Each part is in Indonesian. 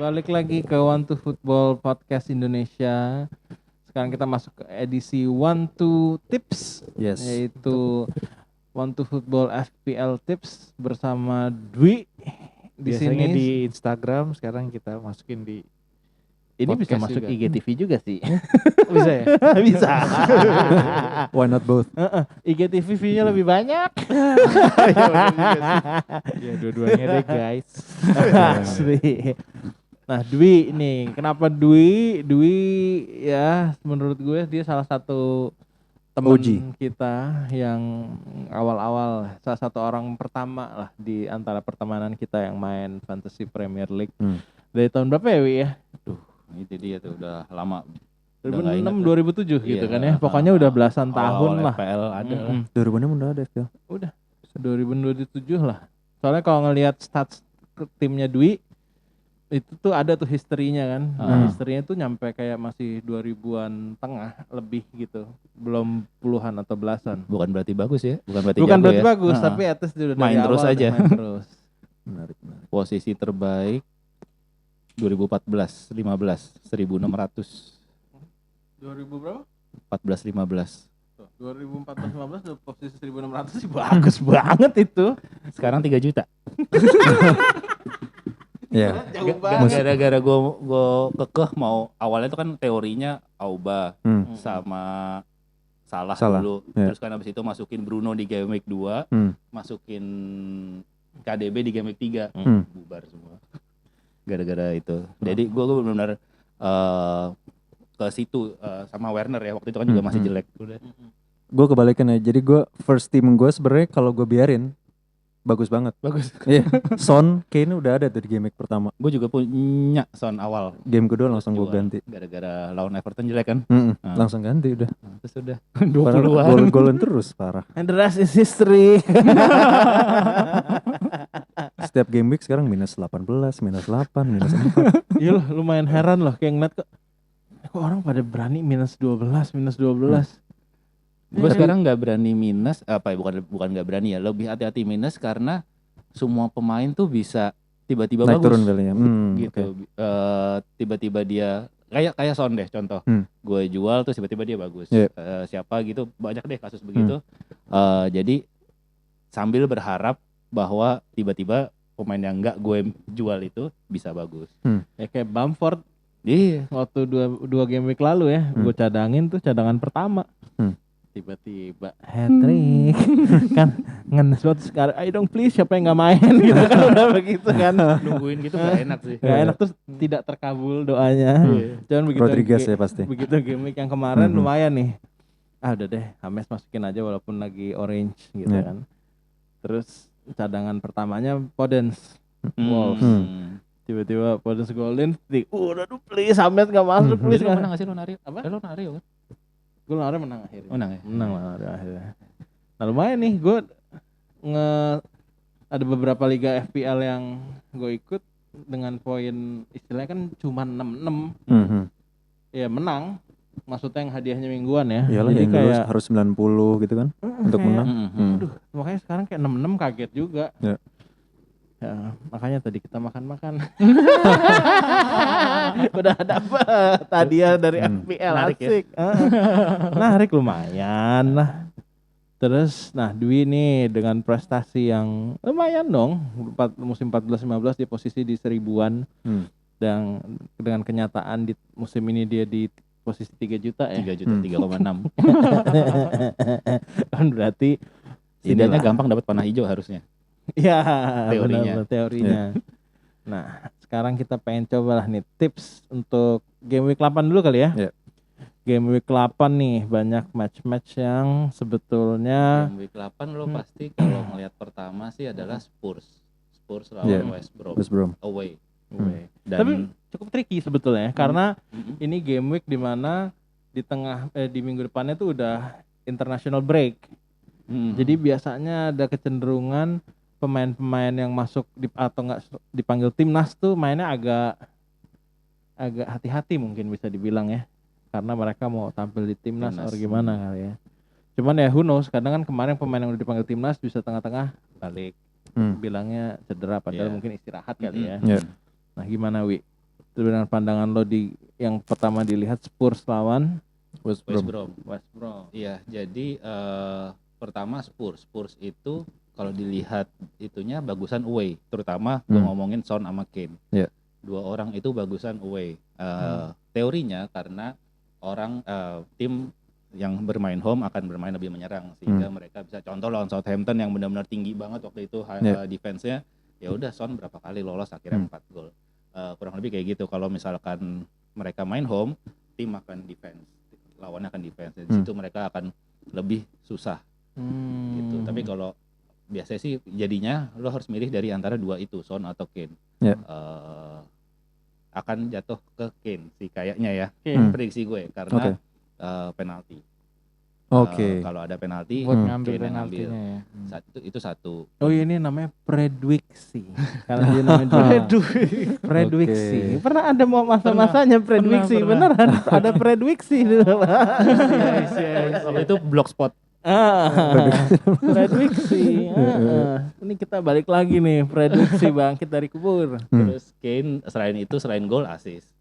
Balik lagi ke One to Football Podcast Indonesia. Sekarang kita masuk ke edisi One to Tips, yaitu One to Football FPL Tips bersama Dwi. Biasanya di Instagram, sekarang kita masukin di ini bisa podcast masuk juga. IGTV juga sih. Bisa ya? Bisa. Why not both? IGTV view-nya lebih banyak. Ya dua-duanya deh guys. Asli. Nah Dwi nih, kenapa Dwi ya menurut gue dia salah satu teman kita yang awal-awal, salah satu orang pertama lah di antara pertemanan kita yang main Fantasy Premier League. Dari tahun berapa ya Wi ya? Itu dia tuh udah lama. 2006 2007 gitu Iya, kan ya. Pokoknya udah belasan tahun lah. FPL ada lah. 2006 udah ada FPL. Udah 2007 lah. Soalnya kalau ngelihat stats timnya Dwi itu tuh ada tuh historinya kan. Historinya tuh nyampe kayak masih 2000-an tengah lebih gitu. Belum puluhan atau belasan. Bukan berarti bagus ya. Bukan berarti Bukan jago berarti ya. bagus, tapi at least dia udah Main dari terus awal aja. udah main terus. Menarik. Posisi terbaik 2014 15 1600 2000 berapa? 14 15. 2014-15 udah posisi 1600 sih bagus banget itu. Sekarang 3 juta. Ya. Jauh banget. Gara-gara gue kekeh mau awalnya itu kan teorinya Auba sama Salah dulu. Ya. Terus kan habis itu masukin Bruno di Game Week 2, masukin KDB di Game Week 3. Bubar semua. Gara-gara itu. Jadi gue benar-benar ke situ sama Werner ya, waktu itu kan juga masih jelek. Udah. Gue kebalikan ya. Jadi gue first team gue sebenarnya kalau gue biarin bagus banget. Bagus. Iya. Son Kane udah ada tuh di game week pertama. Gue juga punya Son awal. Game kedua langsung gue Jual. ganti. Gara-gara lawan Everton jelek kan. Langsung ganti udah. Terus udah Padahal 20-an. Gol-golan terus parah. And the rest is history. Setiap game week sekarang minus 18, minus 8, minus 4. Iya loh, lumayan heran loh kayak ngeliat kok orang pada berani minus 12. Gue sekarang nggak berani minus, bukan nggak berani ya, lebih hati-hati minus karena semua pemain tuh bisa tiba-tiba Naik bagus turun value-nya. gitu. Okay. Tiba-tiba dia kayak Son deh contoh, gue jual terus tiba-tiba dia bagus. Yeah. Siapa gitu, banyak deh kasus begitu. Jadi sambil berharap bahwa tiba-tiba pemain yang nggak gue jual itu bisa bagus. Ya kayak Bamford Iya. waktu dua game week lalu ya, gue cadangin tuh cadangan pertama. Tiba-tiba hat-trick. Kan ngenes banget sekarang, ayo dong please siapa yang gak main gitu kan, udah begitu kan. Nungguin gitu gak enak sih. Gak enak, terus tidak terkabul doanya. Cuman begitu Rodriguez ya pasti. begitu game week yang kemarin lumayan nih. Udah deh, James masukin aja walaupun lagi orange gitu kan. Terus cadangan pertamanya Podence Wolves. Tiba-tiba Podence golin, udah please James gak masuk please. Lu menang gak sih lo Nario? Apa? Lo Nario kan? Gue menang akhirnya. Menang ya? Menang lah akhirnya. Nah lumayan nih, gue ada beberapa liga FPL yang gue ikut dengan poin istilahnya kan cuma 66. Ya menang. Maksudnya yang hadiahnya mingguan ya. Iyalah, jadi yang dulu kayak harus 90 gitu kan untuk menang. aduh, makanya sekarang kayak 66 kaget juga. Ya, makanya tadi kita makan-makan. Udah dapet hadiah dari FPL, Menarik asik. Menarik lumayan lah. Terus, nah Dwi nih dengan prestasi yang lumayan dong. Musim 14-15 dia posisi di 1000-an. Dan dengan kenyataan di musim ini dia di posisi 3 juta ya. 3 juta 3,6. Kan berarti Setidaknya gampang dapat panah hijau harusnya. ya, Teorinya. benar teorinya. Nah, sekarang kita pengen coba lah nih tips untuk game week 8 dulu kali ya. Game week 8 nih banyak match-match yang sebetulnya Game week 8 lo pasti kalau ngelihat pertama sih adalah Spurs lawan West Brom. Away. Dan tapi cukup tricky sebetulnya karena ini game week di mana di minggu depannya tuh udah international break. Jadi biasanya ada kecenderungan pemain-pemain yang masuk atau nggak dipanggil timnas tuh mainnya agak hati-hati mungkin bisa dibilang ya, karena mereka mau tampil di timnas atau gimana kali ya. Cuman ya who knows, kadang kan kemarin pemain yang udah dipanggil timnas bisa tengah-tengah balik bilangnya cedera padahal mungkin istirahat kali ya. Nah gimana Wi? dengan pandangan lo di yang pertama dilihat Spurs lawan West Brom. West Brom. Iya, jadi pertama Spurs itu kalau dilihat itunya bagusan away, terutama gue ngomongin Son sama Kane. Yeah. Dua orang itu bagusan away. Teorinya karena tim yang bermain home akan bermain lebih menyerang sehingga mereka bisa, contoh lawan Southampton yang benar-benar tinggi banget waktu itu defense-nya, ya udah Son berapa kali lolos akhirnya 4 gol. Kurang lebih kayak gitu. Kalau misalkan mereka main home, tim akan defense, lawannya akan defense. Di situ mereka akan lebih susah. Gitu. Tapi kalau biasanya sih jadinya lo harus milih dari antara dua itu, Son atau Kane. Akan jatuh ke Kane sih kayaknya ya. Prediksi gue karena penalti. Kalau ada penalti, buat ngambil Kane penaltinya ya. Itu satu. Oh ini namanya prediksi. Kalau dia namanya prediksi. Pernah ada mau masa-masanya prediksi, beneran ada prediksi dulu. Waktu itu blogspot. Prediksi. Ini kita balik lagi nih, prediksi bangkit dari kubur. Terus Kane selain gol assist.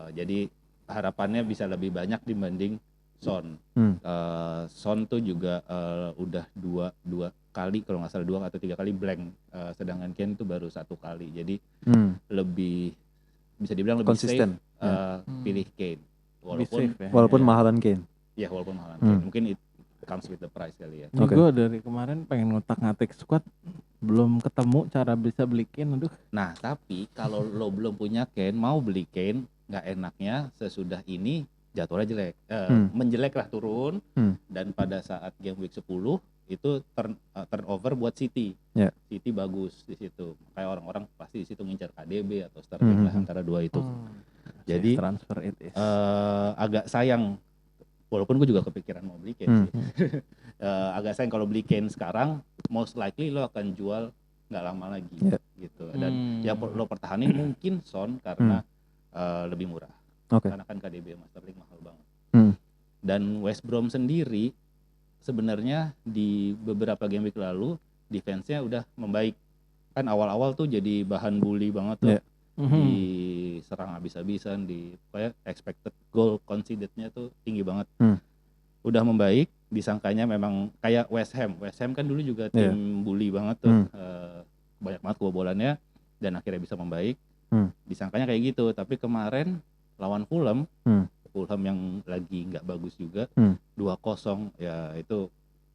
Jadi harapannya bisa lebih banyak dibanding Son. Son tuh juga udah dua kali kalau nggak salah 2 atau 3 kali blank, sedangkan Kane itu baru 1 kali. Jadi lebih bisa dibilang lebih konsisten. Safe pilih Kane. Walaupun mahalan Kane. Ya walaupun mahalan Kane. Mungkin it comes with the price kali ya. Gue dari kemarin pengen ngotak-ngatik squad, belum ketemu cara bisa beli Kane. Aduh. Nah tapi kalau lo belum punya Kane, mau beli Kane, nggak enaknya sesudah ini jadwalnya jelek, menjelek lah, turun, dan pada saat game week 10 itu turnover buat City. City bagus di situ, kayak orang-orang pasti di situ ngincar KDB atau Sterling lah, antara dua itu. Jadi transfer it is. Agak sayang, walaupun gue juga kepikiran mau beli Kane sih. Agak sayang kalau beli Kane sekarang, most likely lo akan jual nggak lama lagi gitu. Dan yang lo pertahanin mungkin Son karena lebih murah. Karena kan KDB sama Sterling mahal banget. Dan West Brom sendiri sebenarnya di beberapa game week lalu defense-nya udah membaik. Kan awal-awal tuh jadi bahan bully banget tuh. Diserang habis-habisan, kayak expected goal conceded-nya tuh tinggi banget. Udah membaik, disangkanya memang kayak West Ham. West Ham kan dulu juga tim bully banget tuh. Banyak banget kebobolannya dan akhirnya bisa membaik. Disangkanya kayak gitu, tapi kemarin lawan Fulham yang lagi nggak bagus juga, 2-0 ya, itu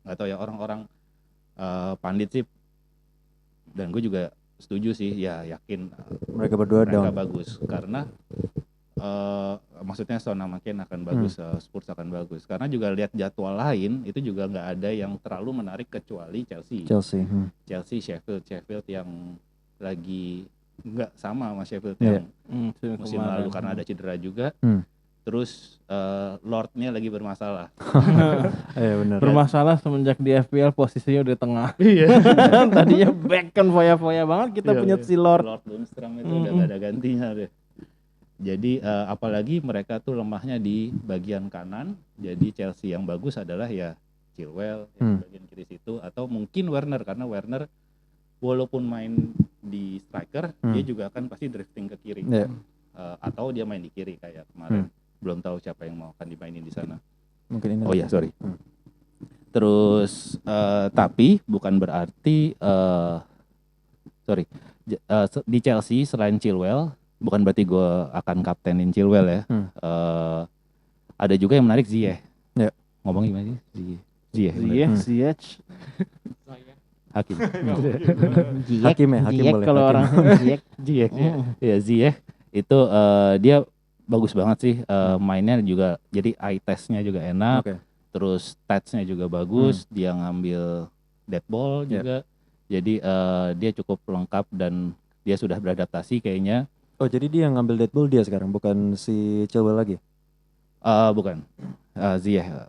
nggak tahu ya, orang-orang pandit sih dan gue juga setuju sih ya, yakin mereka berdua bagus karena maksudnya Son sama Kane akan bagus, Spurs akan bagus karena juga lihat jadwal lain itu juga nggak ada yang terlalu menarik kecuali Chelsea, Sheffield yang lagi nggak sama Sheffield yang musim lalu karena ada cedera juga. Terus Lordnya lagi bermasalah. Benar. Bermasalah semenjak di FPL posisinya udah tengah. Tadinya back kan foya-foya banget, kita punya si Lord Lundstram itu udah gak ada gantinya deh. Jadi apalagi mereka tuh lemahnya di bagian kanan. Jadi Chelsea yang bagus adalah ya Chilwell yang bagian kiri situ, atau mungkin Werner, karena Werner walaupun main di striker, dia juga akan pasti drifting ke kiri. Atau dia main di kiri kayak kemarin. Belum tahu siapa yang mau akan dimainin di sana. Mungkin ini. Oh ya, sorry. Terus tapi bukan berarti di Chelsea selain Chilwell, bukan berarti gue akan kaptenin Chilwell ya. Ada juga yang menarik, Ziyech. Ngomong gimana sih? Ziyech. Hakim. Hakim boleh. Kalau orang Ziyech. Ya Ziyech itu dia bagus banget sih, mainnya juga, jadi eye testnya juga enak, terus statsnya juga bagus, dia ngambil dead ball juga, jadi dia cukup lengkap dan dia sudah beradaptasi kayaknya. Oh jadi dia yang ngambil dead ball dia sekarang, bukan si Chilwell lagi? Bukan, Ziyech.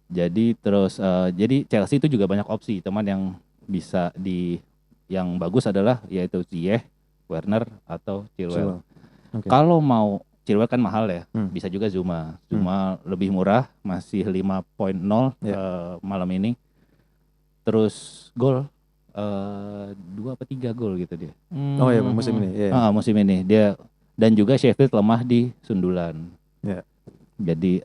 Jadi terus jadi Chelsea itu juga banyak opsi, teman yang bisa yang bagus adalah yaitu Ziyech, Werner atau Chilwell. Kalau mau Chilwell kan mahal ya, bisa juga Zuma lebih murah, masih 5.0 malam ini. Terus gol 2 apa 3 gol gitu dia. Oh ya musim ini. Yeah. Musim ini dia, dan juga Sheffield lemah di sundulan. Yeah. Jadi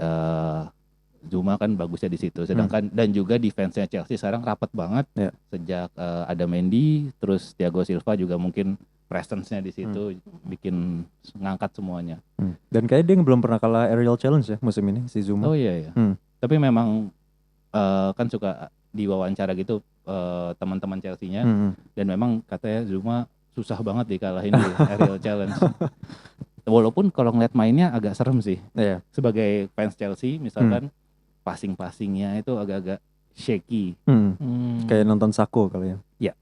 Zuma kan bagusnya di situ. Sedangkan dan juga defense-nya Chelsea sekarang rapat banget. Sejak ada Mendy, terus Thiago Silva juga mungkin presence-nya di situ bikin ngangkat semuanya. Dan kayaknya dia belum pernah kalah aerial challenge ya musim ini si Zuma. Oh iya. Tapi memang kan suka diwawancara gitu teman-teman Chelsea-nya dan memang katanya Zuma susah banget dikalahin di aerial challenge. Walaupun kalau ngeliat mainnya agak serem sih. Sebagai fans Chelsea misalkan passing-passingnya itu agak-agak shaky. Kayak nonton Sako kali ya. Ya.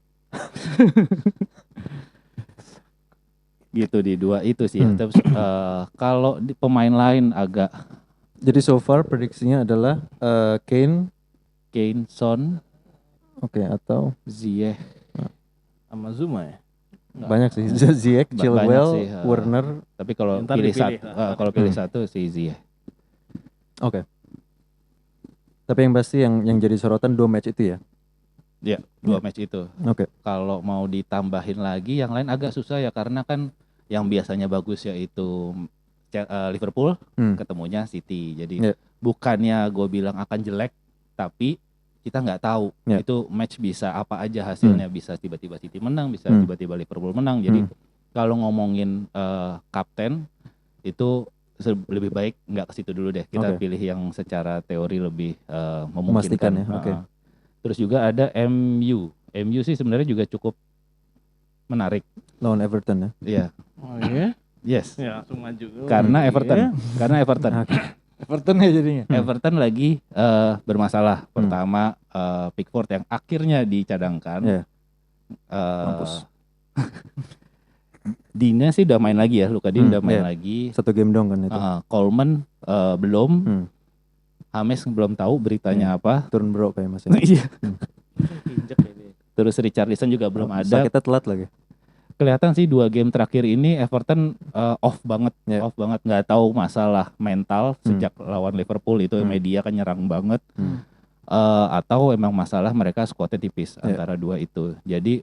Gitu di 2 itu sih ya. Terus kalau di pemain lain agak. Jadi so far prediksinya adalah Kane, Son, atau Ziyech sama Zuma ya. Banyak sih. Ziyech, Chilwell, Werner. Tapi kalau pilih satu si Ziyech. Oke. Tapi yang pasti yang jadi sorotan 2 match itu ya. Iya, 2 match itu. Oke. Kalau mau ditambahin lagi yang lain agak susah ya, karena kan yang biasanya bagus yaitu Liverpool ketemunya City. Jadi bukannya gue bilang akan jelek, tapi kita nggak tahu itu match bisa apa aja hasilnya. Bisa tiba-tiba City menang, bisa tiba-tiba Liverpool menang. Jadi kalau ngomongin kapten itu lebih baik nggak ke situ dulu deh. Kita pilih yang secara teori lebih memungkinkan. Ya. Terus juga ada MU. MU sih sebenarnya juga cukup menarik. Lawan Everton ya. Iya. Oh iya? Yes. Ya, langsung maju. Karena Everton. Everton ya jadinya. Everton lagi bermasalah. Pertama Pickford yang akhirnya dicadangkan. Mampus. Dina sih udah main lagi ya, Luka Dean udah main lagi. 1 game dong kan itu. Coleman belum. James belum tahu beritanya apa. Turun bro kayak Mas. Iya. Terus Richarlison juga belum ada. Sakitnya telat lagi. Kelihatan sih 2 game terakhir ini Everton off banget, nggak tahu masalah mental sejak lawan Liverpool itu media kan nyerang banget. Atau emang masalah mereka skuadnya tipis antara 2 itu. Jadi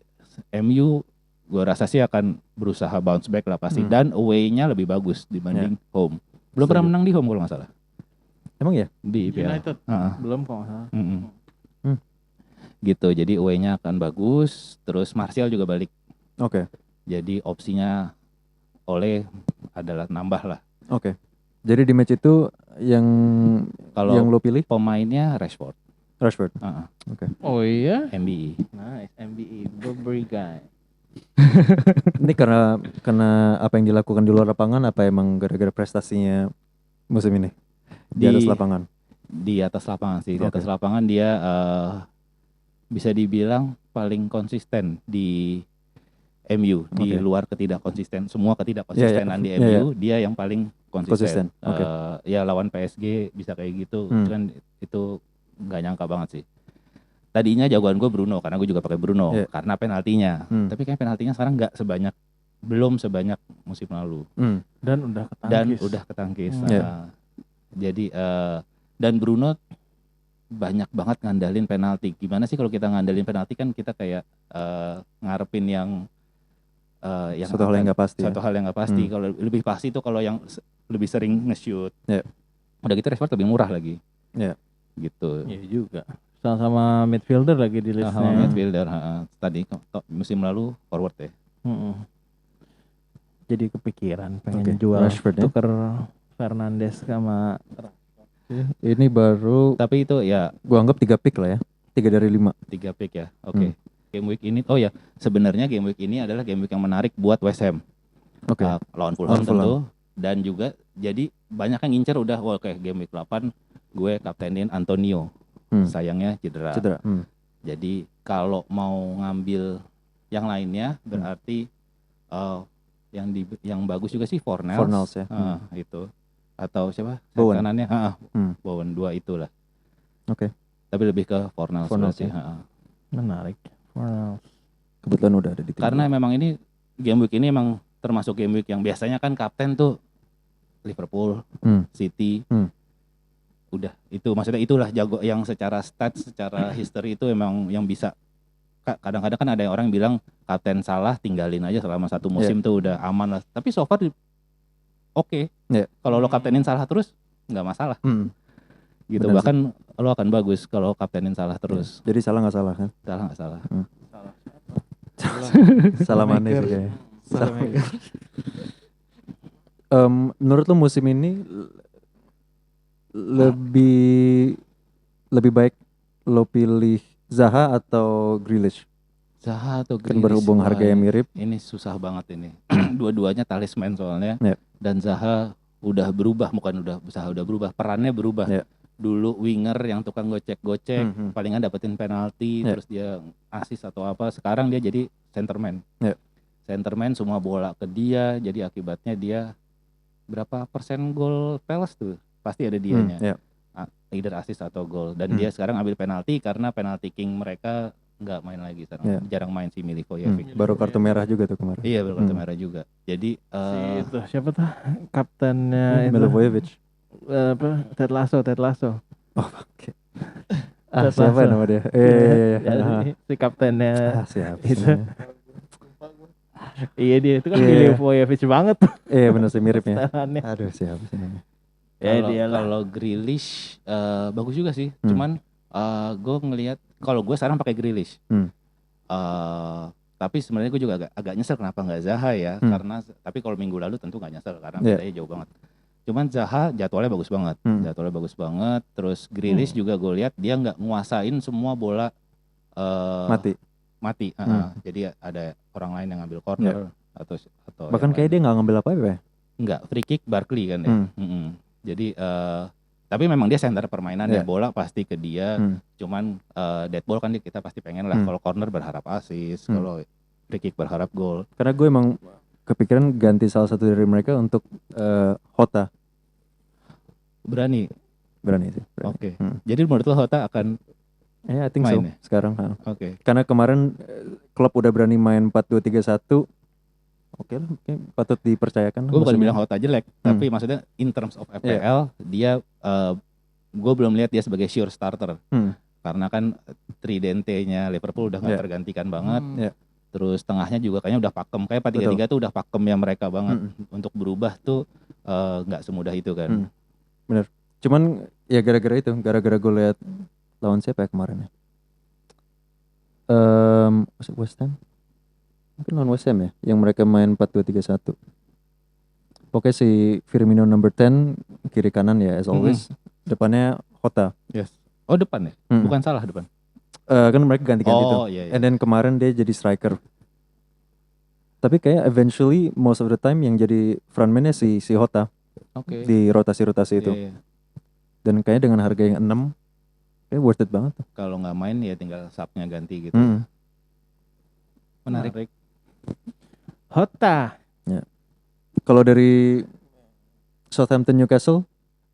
MU gue rasa sih akan berusaha bounce back lah pasti, dan away-nya lebih bagus dibanding home. Belum pernah menang di home kalau nggak salah. Emang ya? Di United belum kok nggak salah. Gitu, jadi away-nya akan bagus. Terus Martial juga balik. Oke. Jadi opsinya Ole adalah nambah lah. Oke. Jadi di match itu yang lo pilih pemainnya Rashford. Oke. Oh iya? MBE. Nice, MBE, Burberry guy. Ini karena apa yang dilakukan di luar lapangan, apa emang gara-gara prestasinya musim ini di atas lapangan? Di atas lapangan sih. Di atas lapangan dia bisa dibilang paling konsisten di MU. Di luar semua ketidakkonsistenan di MU, dia yang paling konsisten. Ya lawan PSG bisa kayak gitu. Kan itu nggak nyangka banget sih. Tadinya jagoan gue Bruno, karena gue juga pakai Bruno karena penaltinya. Tapi kayak penaltinya sekarang belum sebanyak musim lalu. Dan udah ketangkis. Jadi dan Bruno banyak banget ngandalin penalti. Gimana sih kalau kita ngandalin penalti kan kita kayak ngarepin yang satu hal yang nggak pasti. Satu hal yang nggak pasti. Kalau lebih pasti itu kalau yang lebih sering nge-shoot. Udah gitu Rashford lebih murah lagi. Gitu. Iya juga. Sama midfielder lagi di listnya. Sama midfielder. Tadi musim lalu forward ya. Jadi kepikiran pengen jual Rashford, tuker Fernandes sama. Ini baru. Tapi itu ya. Gua anggap 3 pick lah ya. 3 dari 5. 3 pick ya. Oke. Game week ini. Oh ya. Sebenarnya game week ini adalah game week yang menarik buat West Ham. Lawan Fulham tentu. Dan juga jadi banyak yang ngincer udah. Game week 8 gue kaptenin Antonio. Sayangnya cedera. Jadi kalau mau ngambil yang lainnya berarti yang bagus juga sih Fornals ya. Itu atau siapa? Bowen. Kanannya Bowen 2 itulah. Oke. Tapi lebih ke Fornals sih. Menarik. Fornals. Kebetulan udah ada di tim. Karena memang ini game week ini emang termasuk game week yang biasanya kan kapten tuh Liverpool, City. Udah itu maksudnya itulah jago yang secara stats, secara history itu emang yang bisa kadang-kadang kan ada yang orang bilang kapten Salah tinggalin aja selama 1 musim tuh udah aman lah. Tapi so far oke. Kalau lo kaptenin Salah terus nggak masalah. Gitu. Benar bahkan sih. Lo akan bagus kalau kaptenin Salah terus. Jadi Salah nggak salah kan? Salah nggak salah. Salah mana sih kayaknya. Menurut lo musim ini lebih baik lo pilih Zaha atau Grealish? Zaha atau Grealish? Kan berhubung harganya mirip. Ini susah banget ini. Dua-duanya talisman soalnya. Dan Zaha udah berubah, Zaha udah berubah, perannya berubah. Dulu winger yang tukang gocek-gocek, palingan dapetin penalti, terus dia asis atau apa. Sekarang dia jadi centerman. Centerman semua bola ke dia, jadi akibatnya dia berapa persen gol Palace tuh pasti ada dianya. Either assist atau gol. Dan dia sekarang ambil penalti karena penalti king mereka nggak main lagi sekarang. Jarang main si Milivojevic. Baru kartu merah juga tuh kemarin. Iya, baru kartu merah juga. Jadi itu siapa tuh kaptennya Milivojevic. Ted Lasso. Oh, oke. Siapa nama dia? Si kaptennya. Siapa itu. Iya dia itu kan Milivojevic banget tuh. Iya benar sih miripnya. Aduh siapa sih namanya? Kalau Grealish bagus juga sih. Cuman gue ngelihat kalau gue sekarang pakai Grealish. Tapi sebenarnya gue juga agak nyesel kenapa nggak Zaha ya. Karena tapi kalau minggu lalu tentu nggak nyesel karena bedanya jauh banget. Cuman Zaha jadwalnya bagus banget. Terus Grealish juga gue lihat dia nggak nguasain semua bola mati. Jadi ada orang lain yang ngambil corner atau bahkan kayak dia nggak ngambil apa-apa ya? Nggak, free kick Barkley kan ya. Jadi tapi memang dia center permainan ya, bola pasti ke dia. Cuman dead ball kan kita pasti pengen lah. Kalau corner berharap assist, kalau free kick berharap gol. Karena gue emang kepikiran ganti salah satu dari mereka untuk Jota. Berani sih. Oke. Jadi menurut lo Jota akan I think so sekarang. Oke. Karena kemarin Klopp udah berani main 4-2-3-1. Oke lah, patut dipercayakan. Gue bukan bilang Jota jelek, tapi maksudnya in terms of FPL dia gue belum lihat dia sebagai sure starter. Karena kan tridente-nya Liverpool udah nggak tergantikan banget. Terus tengahnya juga kayaknya udah pakem. Kayak 4-3-3 tuh udah pakem ya mereka banget. Untuk berubah tuh nggak semudah itu kan. Bener. Cuman ya gara-gara gue lihat lawan siapa ya kemarin ya? West Ham? Mungkin lawan West Ham ya, yang mereka main 4-2-3-1. Pokoknya si Firmino number 10, kiri kanan ya as always. Depannya Jota. Yes. Oh depan ya? Bukan salah depan. Kan mereka ganti-ganti tuh. Iya. And then kemarin dia jadi striker. Tapi kayak eventually most of the time yang jadi frontman-nya si Jota. Di rotasi-rotasi itu. Yeah. Dan kayaknya dengan harga yang 6 kayak worth it banget tuh. Kalau nggak main ya tinggal subnya ganti gitu. Menarik. Jota. Ya. Kalau dari Southampton Newcastle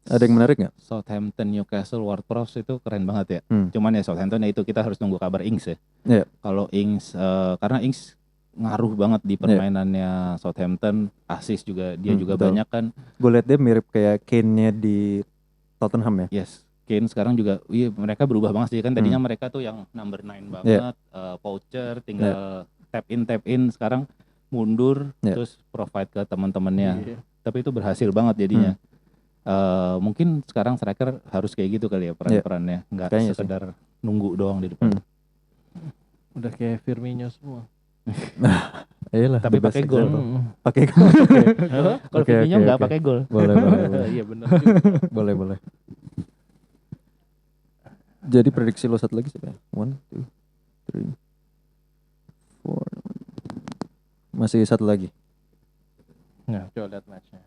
ada yang menarik nggak? Southampton Newcastle Ward-Prowse itu keren banget ya. Cuman ya Southampton ya itu kita harus nunggu kabar Ings ya. Kalau Ings karena Ings ngaruh banget di permainannya Southampton, assist juga dia juga betul. Banyak kan. Gue liat dia mirip kayak Kane-nya di Tottenham ya. Yes. Kane sekarang juga mereka berubah banget sih kan tadinya mereka tuh yang number 9 banget, poacher tinggal tap in sekarang mundur terus provide ke teman-temannya. Tapi itu berhasil banget jadinya. Mungkin sekarang striker harus kayak gitu kali ya peran-perannya, nggak sekedar nunggu doang di depan. Udah kayak Firmino semua. Iyalah, tapi pakai gol. Pakai gol. Kalau Firmino nggak pakai gol. Boleh. Iya benar juga. Boleh. Jadi prediksi lo satu lagi siapa ya? 1, 2, 3, 4. Masih satu lagi. Nah, coba lihat matchnya.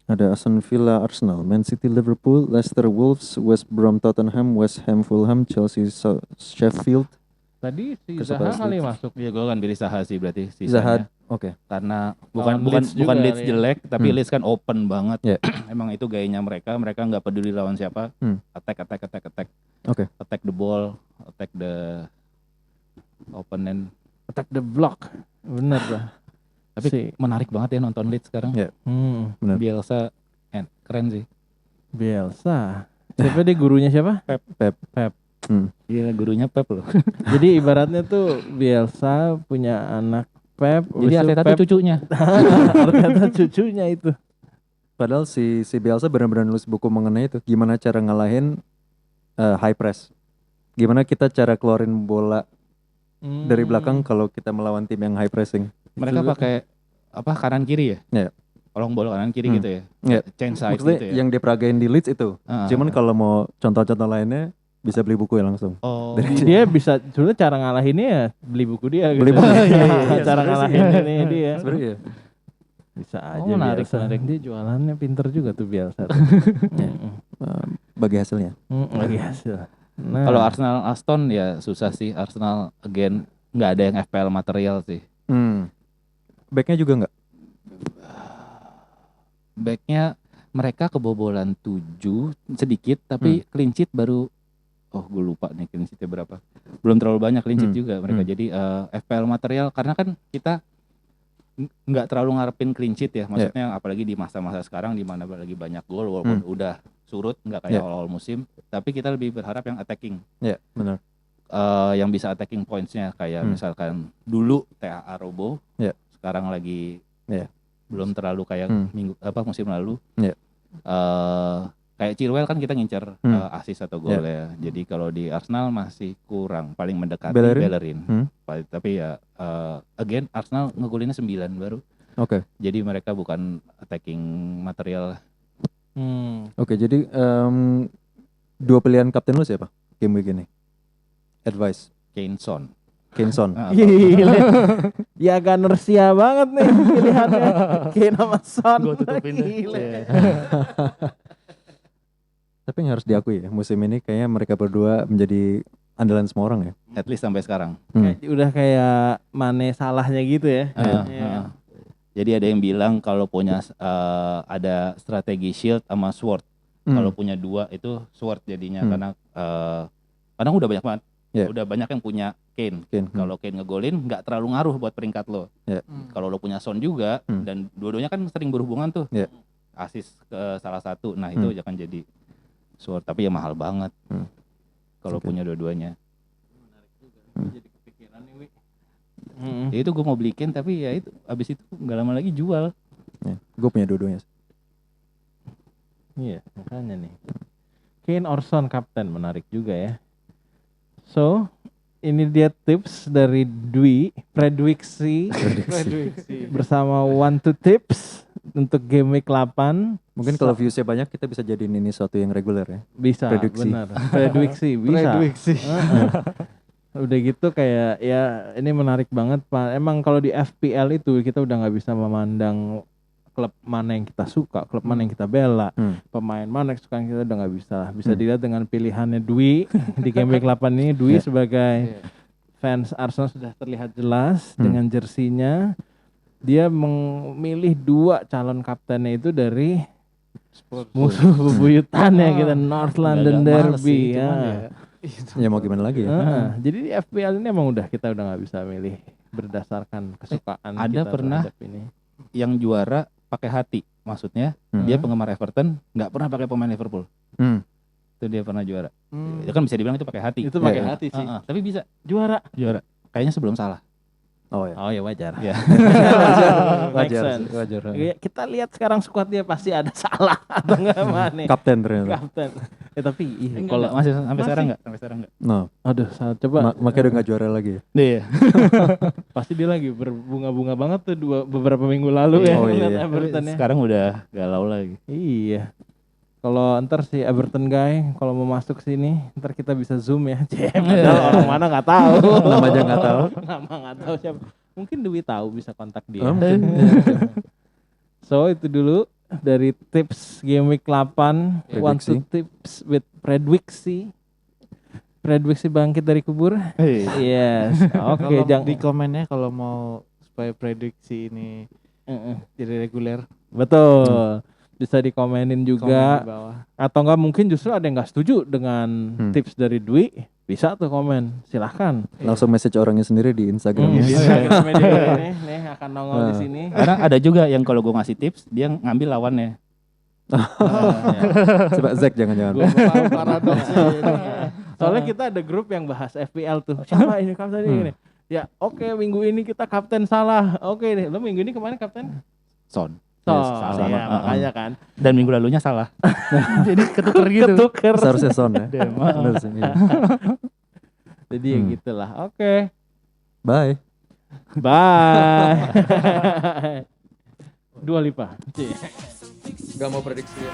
Ada Aston Villa, Arsenal, Man City, Liverpool, Leicester, Wolves, West Brom, Tottenham, West Ham, Fulham, Chelsea, Sheffield. Tadi si Zaha kali masuk. Ya gue kan pilih Zaha sih berarti Zaha. Oke. Karena bukan Leeds jelek, tapi Leeds kan open banget. Emang itu gayanya mereka nggak peduli lawan siapa. Attack. Oke. Attack the ball, attack the opponent, attack the block. Bener lah. Tapi menarik banget ya nonton Leeds sekarang. Bener. Bielsa keren sih. Bielsa. Siapa dia gurunya siapa? Pep. Gila, gurunya Pep loh. Jadi ibaratnya tuh Bielsa punya anak Pep. Jadi Arteta tuh cucunya. Arteta cucunya itu. Padahal si Bielsa benar-benar nulis buku mengenai itu. Gimana cara ngalahin high press. Gimana kita cara keluarin bola dari belakang kalau kita melawan tim yang high pressing. Mereka pakai kanan kiri ya? Iya. Kolong bola kanan kiri gitu ya? Iya. Change side Maksudnya gitu ya? yang diperagain di Leeds itu. Cuman kalau mau contoh-contoh lainnya bisa beli buku ya langsung. Oh. Dia bisa sebenarnya cara ngalahinnya ya beli buku dia gitu. Beli buku. Cara ngalahinnya dia. Sebenarnya iya. Bisa aja menarik. Dia jualannya pinter juga tuh Bielsa. Bagi hasilnya. Bagi hasil. Nah. Kalau Arsenal Aston ya susah sih. Arsenal again nggak ada yang FPL material sih. Backnya juga nggak? Backnya mereka kebobolan 7 sedikit tapi clean sheet baru gue lupa nih clean sheetnya berapa. Belum terlalu banyak clean sheet juga mereka. Jadi FPL material karena kan kita nggak terlalu ngarepin clean sheet ya, maksudnya apalagi di masa-masa sekarang di mana lagi banyak gol walaupun udah surut nggak kayak awal musim, tapi kita lebih berharap yang attacking. Iya, benar. Yang bisa attacking points-nya kayak misalkan dulu TAA Robo, sekarang lagi belum terlalu kayak musim lalu. Kayak Chilwell kan kita ngincer assist atau gol ya. Jadi kalau di Arsenal masih kurang, paling mendekati Bellerin. Tapi ya again Arsenal ngegolinnya 9 baru. Oke. Jadi mereka bukan attacking material. Oke, jadi 2 pilihan kapten lu siapa game week ini? Advice. Kane Son. Gila. Ya Gunnersia banget nih pilihannya. Kane sama Son. Gue tutupin gila. Tapi yang harus diakui ya, musim ini kayaknya mereka berdua menjadi andalan semua orang ya. At least sampai sekarang. Udah kayak Mane salahnya gitu ya. Jadi ada yang bilang kalau punya ada strategi shield sama sword. Kalau punya 2 itu sword jadinya karena udah banyak banget. Udah banyak yang punya Kane. Kalau Kane ngegolin nggak terlalu ngaruh buat peringkat lo. Kalau lo punya Son juga dan dua-duanya kan sering berhubungan tuh. Assist ke salah satu. Nah, itu akan jadi sword, tapi ya mahal banget kalau punya dua-duanya. Menarik juga. Jadi kepikiran nih, Wi. Ya itu gue mau beli Kane tapi ya itu abis itu nggak lama lagi jual. Gue punya dua-duanya. Iya, makanya nih. Kane or Son kapten menarik juga ya. So, ini dia tips dari Dwi, prediksi bersama 1-2 tips untuk game week 8. Mungkin kalau viewsnya banyak kita bisa jadiin ini suatu yang reguler ya. Bisa, benar. Prediksi bisa. Udah gitu kayak ya ini menarik banget Pak. Emang kalau di FPL itu kita udah nggak bisa memandang klub mana yang kita suka, klub mana yang kita bela, pemain mana yang suka, kita udah nggak bisa. Bisa dilihat dengan pilihannya Dwi di game week 8 ini. Dwi sebagai fans Arsenal sudah terlihat jelas dengan jersinya. Dia memilih 2 calon kaptennya itu dari musuh bebuyutannya kita, North London Derby ya mau gimana lagi ya. Jadi di FPL ini emang kita udah nggak bisa milih berdasarkan kesukaan ada kita pernah ini. Yang juara pakai hati, maksudnya dia penggemar Everton nggak pernah pakai pemain Liverpool. Itu dia pernah juara. Itu kan bisa dibilang itu pakai hati. Itu pakai hati sih. Tapi bisa juara. Kayaknya sebelum salah. Oh ya wajar. Ya. wajar. Kita lihat sekarang squad dia pasti ada salah atau enggak Mane. Kapten ternyata. Kapten. Tapi kalau masih sampai sekarang enggak? No. Aduh, coba. Makanya udah enggak juara lagi ya. Iya. Pasti dia lagi berbunga-bunga banget tuh beberapa minggu lalu ya. Sekarang udah galau lagi. Iya. Kalau ntar si Everton guy kalau mau masuk sini, ntar kita bisa zoom ya. Padahal orang mana nggak tahu. Nama aja nggak tahu. Nama nggak tahu siapa. Mungkin Dewi tahu, bisa kontak dia. So itu dulu dari tips game week 8. One tips with prediksi. Prediksi bangkit dari kubur. Yes. Oke, jangan di komennya kalau mau supaya prediksi ini jadi reguler. Betul. Bisa dikomenin juga. Atau enggak mungkin justru ada yang enggak setuju dengan tips dari Dwi, bisa tuh komen. Silahkan. Langsung message orangnya sendiri di Instagram. Nih akan nongol di sini. Karena ada juga yang kalau gue ngasih tips, dia ngambil lawannya. Coba Zack jangan-jangan. Paradoksnya ini. Soalnya kita ada grup yang bahas FPL tuh. Siapa ini kapten ini? Ya oke, minggu ini kita kapten salah. Oke deh, lo minggu ini kemana kapten? Son. Salah ya, makanya kan. Dan minggu lalunya salah. Jadi ketuker gitu. Seharusnya Son ya. Bener sih. Iya. Jadi ya gitulah. Oke. Bye. Dua Lipa. Gak mau prediksi ya.